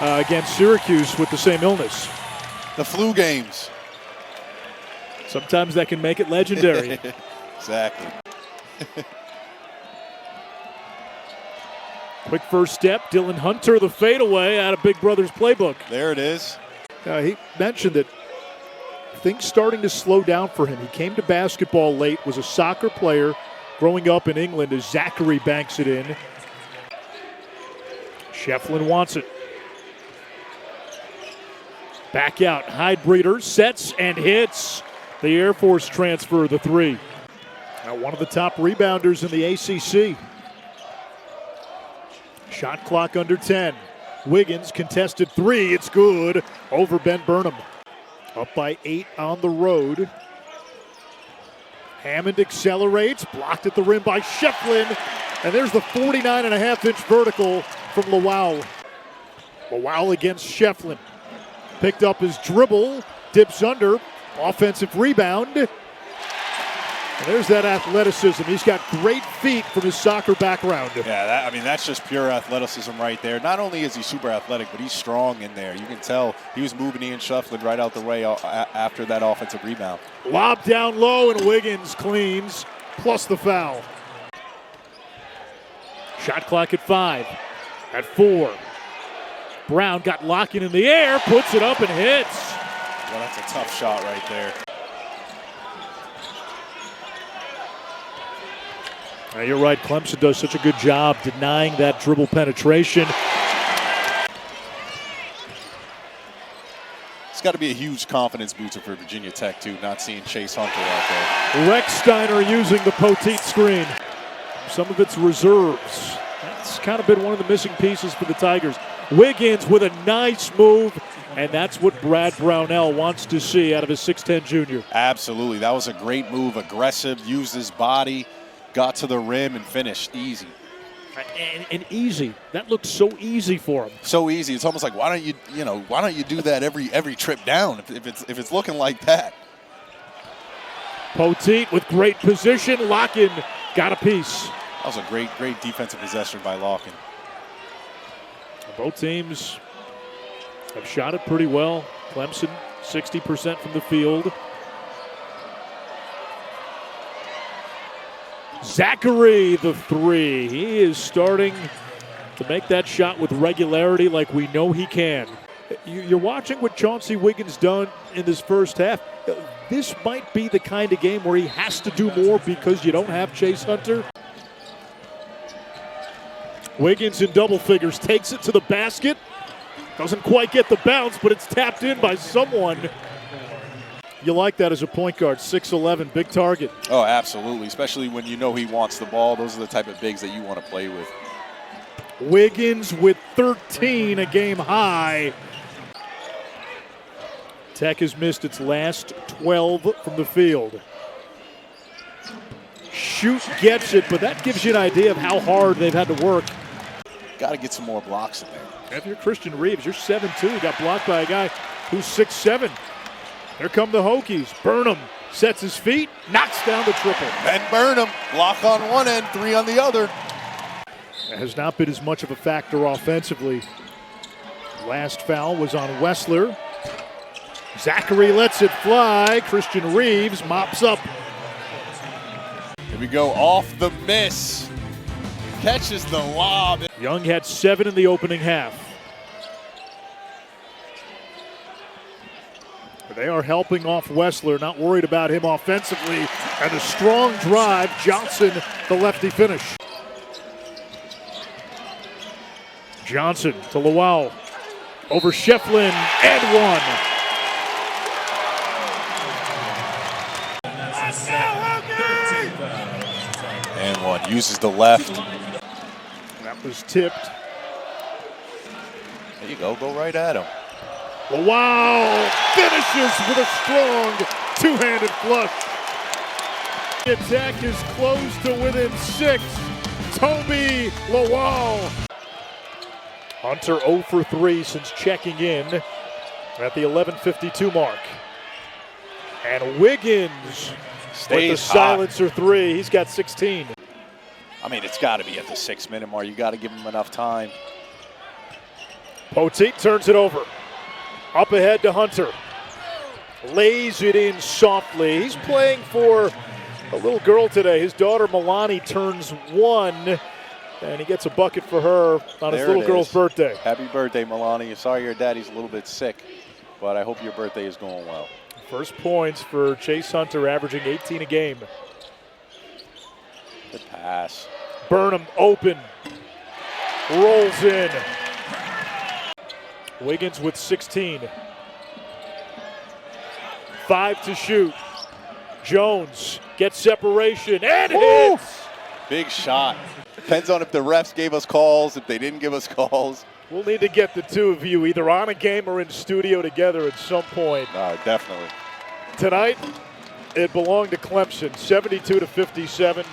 against Syracuse with the same illness. The flu games. Sometimes that can make it legendary. Exactly. Quick first step, Dylan Hunter, the fadeaway out of Big Brother's playbook. There it is. He mentioned that things starting to slow down for him. He came to basketball late, was a soccer player growing up in England as Zackery banks it in. Shefflin wants it. Back out, Hydebreeder sets and hits. The Air Force transfer, the three. Now one of the top rebounders in the ACC. Shot clock under 10. Wiggins contested three. It's good over Ben Burnham. Up by 8 on the road. Hammond accelerates. Blocked at the rim by Shefflin. And there's the 49.5-inch vertical from Lawal. Lawal against Shefflin. Picked up his dribble. Dips under. Offensive rebound. And there's that athleticism. He's got great feet from his soccer background. Yeah, that's just pure athleticism right there. Not only is he super athletic, but he's strong in there. You can tell he was moving Ian Shefflin right out the way after that offensive rebound. Lob down low, and Wiggins cleans, plus the foul. Shot clock at 5. At 4. Brown got Locken in the air, puts it up and hits. Well, that's a tough shot right there. Now you're right, Clemson does such a good job denying that dribble penetration. It's got to be a huge confidence booster for Virginia Tech, too, not seeing Chase Hunter out there. Rex Steiner using the Poteet screen. Some of it's reserves. That's kind of been one of the missing pieces for the Tigers. Wiggins with a nice move, and that's what Brad Brownell wants to see out of his 6'10 junior. Absolutely. That was a great move, aggressive, used his body. Got to the rim and finished easy. And easy. That looked so easy for him. So easy. It's almost like why don't you do that every trip down if it's looking like that. Poteet with great position. Locken got a piece. That was a great defensive possession by Locken. Both teams have shot it pretty well. Clemson 60% from the field. Zackery, the three. He is starting to make that shot with regularity like we know he can. You're watching what Chauncey Wiggins done in this first half. This might be the kind of game where he has to do more because you don't have Chase Hunter. Wiggins in double figures, takes it to the basket. Doesn't quite get the bounce, but it's tapped in by someone. You like that as a point guard, 6'11", big target. Oh, absolutely, especially when you know he wants the ball. Those are the type of bigs that you want to play with. Wiggins with 13, a game high. Tech has missed its last 12 from the field. Shoot gets it, but that gives you an idea of how hard they've had to work. Got to get some more blocks in there. If you're Christian Reeves, you're 7'2", got blocked by a guy who's 6'7". Here come the Hokies. Burnham sets his feet, knocks down the triple. Ben Burnham, block on one end, 3 on the other. It has not been as much of a factor offensively. Last foul was on Wessler. Zackery lets it fly. Christian Reeves mops up. Here we go, off the miss. Catches the lob. Young had 7 in the opening half. They are helping off Wessler, not worried about him offensively. And a strong drive, Johnson, the lefty finish. Johnson to Lawal, over Shefflin, and one. And one, uses the left. That was tipped. There you go right at him. Lawal finishes with a strong two-handed flush. The attack is closed to within 6. Tobi Lawal. Hunter 0 for 3 since checking in at the 11:52 mark. And Wiggins with the silencer 3. He's got 16. I mean, it's got to be at the 6-minute mark. You got to give him enough time. Poteet turns it over. Up ahead to Hunter. Lays it in softly. He's playing for a little girl today. His daughter Milani turns 1, and he gets a bucket for her on his little girl's birthday. Happy birthday, Milani. Sorry your daddy's a little bit sick, but I hope your birthday is going well. First points for Chase Hunter, averaging 18 a game. Good pass. Burnham open. Rolls in. Wiggins with 16. 5 to shoot. Jones gets separation and hits. Big shot. Depends on if the refs gave us calls, if they didn't give us calls. We'll need to get the two of you either on a game or in studio together at some point. Definitely. Tonight, it belonged to Clemson, 72-57.